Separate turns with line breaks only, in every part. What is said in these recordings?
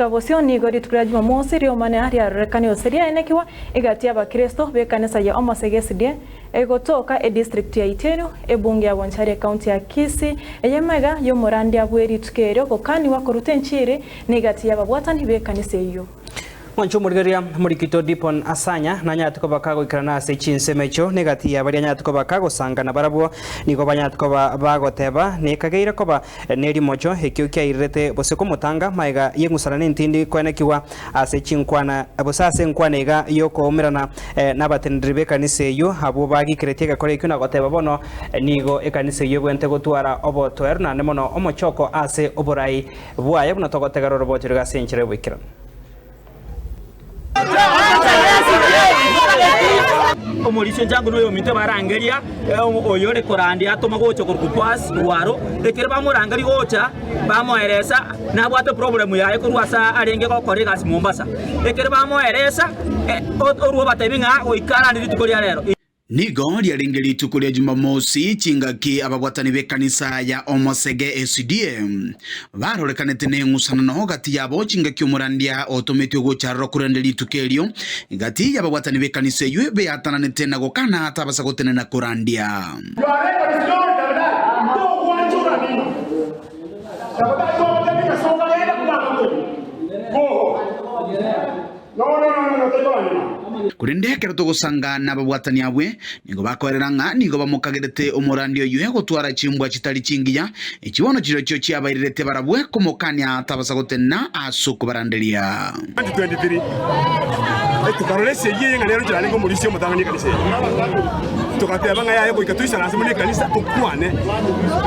kabosio ni gori tukura Jumamosi rio mane hari arekani oseria enekiwa igati abakristo be kanisa ya Omosege egotoka district ya Iteru ebunge ya Wanchare county ya Kisii eyemega yo morandi abweri tukerio kokani wakorute nchire ni igati y'ababwatani be kanisa iyo.
Mwancho murigeria murikito Dipon Asanya na nyatuko bakago ikarana ase chinsemecho negati ya bari nyatuko bakago sangana barabwo niko banyatuko bagoteba nekageira koba neri mocho hekyo kyairete boseko mutanga maiga yengusarane ntindi kwenekiwa ase chinkwana abosase nkwanega yoko omerana nabatendri be kanise yo abo bagikirete gakore kyuna goteba bono nigo ekanise yo bwente gotwara obotoer na nemono omochoko ase oborai bwaye buno togotega robotiro gasenchere bwikira.
Omorisho jangu no yomite barangeria oyore korandi atoma gocho kurkupas waro ekere bamurangari gocha bamoeresa na bwato problem yae kurwasa arenge gokore gas Mombasa ekere bamoeresa oruo batebinga oikara ndi tukoria rero
nigo liarengeri tukulia Jumamosi chingaki ababwatani be kanisa ya Omosege SDM barorekanete nengusana no gati yabo chingaki umurandia otometio gocharo kurenderi tukelio gati yababwatani be kanisa ywe be atananete na gokana atabasa gotene na kurandia kurindekera tugusangana babwatani abwe nigo bakoreranga nigo bamukagerete umurandio yuhe gutwara chimbwa chitari chingiya ikibono kiro cyo cyabarirete barabwe kumukanya atabasa gotena asuku baranderia
2023 tukarolese yinga rero cyane ngo muri cyo mutangani kanise tukateba nga yaye ko tuisana muri kanisa tukwane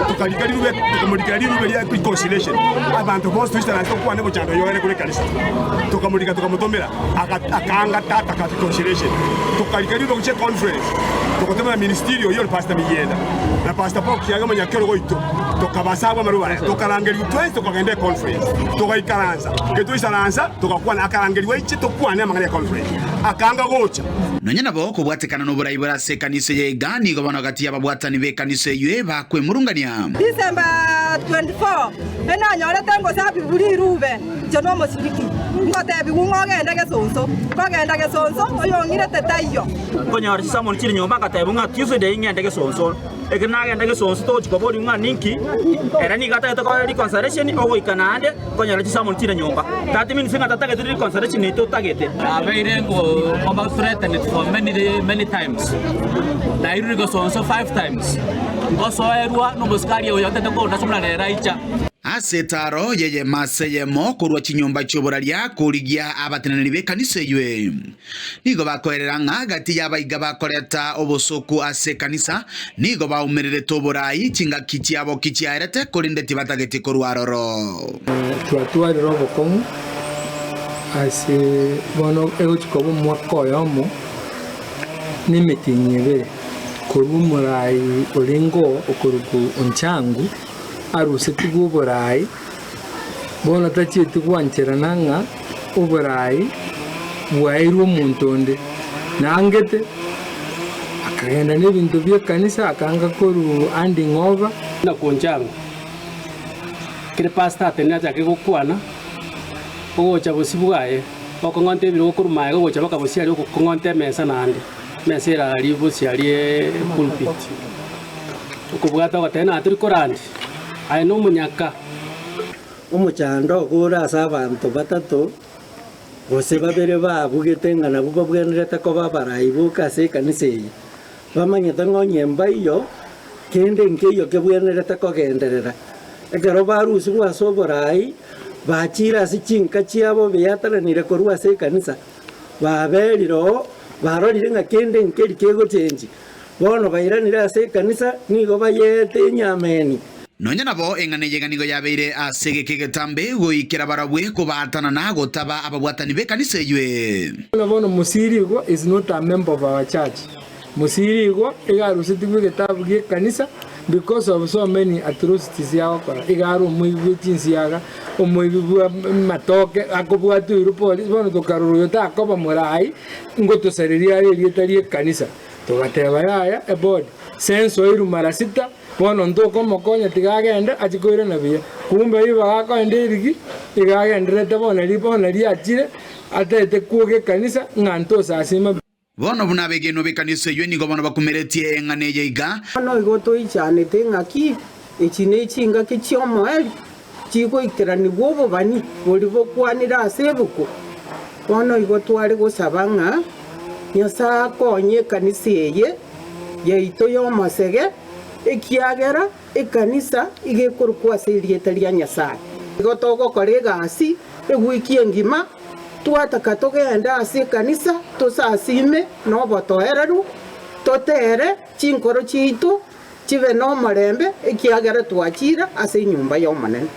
tukalikali rube tukamurikali rube ya reconciliation abantu bose tuisana tukwane bo cyando yohere kuri kanisa tukamurika tukamutomera akanga tata ka reconciliation tukalikali rube ku conference tukotema ministerio yo pastor Miyenda na pastor Paul kiyaga manyakero goito tukabasaba marubare tukarangeri twese tukagende conference tukaikaranza ketuisananza tukakwana akarangeri wechi tukwane amangane conference akanga gocha
nonyana boko bwatekana no burayi barase kanise yega nigo bana gati yababwatani be kanise ywe bakwe murungania
December 24 ena nyora tango sabi buri rube jono mosiriki ngote bigungogenda gesonso kogenda gesonso oyongire tetayo
konyara samon chiri nyomba katebunga Tuesday ingende gesonso ekinagenda gesonso to chikoboli nga ninki era ni gata to reconciliation ogo ikanande konyara samon chiri nyomba that means nga tata get reconciliation ni to tagete
Abeirengo about threatened for many times na iru gesonso 5 times ngoso erwa no boskari oyote ko nasumla raicha
asetaro yeye maseyemo kurwa chinyomba choboraria kurigia abatenani be kanise ywe nigo bakoreranga gati yabaiga bakoreta obosoku ase kanisa nigo baumerere toborai chinga kichiabo kichiarete kurindeti batageti kurwaroro
twatwari robokomu ase bono ego chikobo mwako yomo nimetinyebe kurumurai olingo okuruku onchangu aruse tugu borai bona tachi tugwanchera nanga oborai wairu muntonde nangete akagenda n'ibintu bye kanisa akanga koru handing over
na konjanga kire pastor atenya cyake gukwana ogocha bosibwaye okongonte biro kuruma ogocha bakabosiari okongonte mesa nande mesera ali bosiari pulpit okubwata gatena aturi korandi aino munyaka
umuchando gura sabantu batatu bose babere babugete ngana bubabwenrete ko babarayibuka se kanise bamanyete ngonyemba iyo kende nkeyo kebwenrete ko genderera egero barusi gwasoborai bachira sichinka chiabo beyataranire korwa se kanisa baberiro barorire nga kende nkeri kego chenji bono bairanira se kanisa nigo bayete nyameni
nonyana bo engane yeganigo yabeire asege kegetambe goikera barabwe ko batana na gotaba ababwatani be kanise ywe
bono musirigo is not a member of our church musirigo igarusi tigwe getabu ge kanisa because of so many atrocities yakora igaru muibu tinsiaga omuibu matoke akobwa tu police bono tokaruru yota akoba morai ngoto sereria ri tari kanisa togateba yaya ebod senso iru mara 6 bono ntoko mokonya tigagende achikoire na biya kumbe iba gakonde irigi igagenderete bona riachire atete kuoge kanisa nganto sasima
bono buna begeno bekanisa yo nigo bono bakumeretie engane yeiga
no igoto ichane tengaki echine chinga kichiomo eli chiko ikirani gobo bani bolibo kwanira asebuko bono igoto ari gosabanga nyasa konye kanisa ye yeito yo masege ekiagera ekanisa igekorukwa serieta ria nyasaye igotogo korega asi egwikie ngima twataka tugenda ase kanisa tusasime no botoereru totere chinkoro chitu chibe no marembe ekiagera twachira ase nyumba yo manene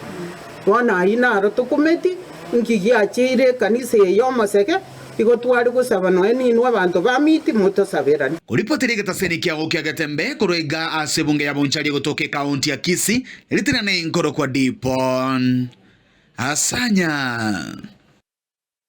bona inaro tukumeti nkigiachire kanisa yo masege igotwari gusaba no eni abantu bamiti mutosabirani
kuripoteri getaseni kia gokia getembe kuroiga ase bunge ya Bonchari gotoke kaunti ya Kisii litirane inkoro kwa Dipon Asanya.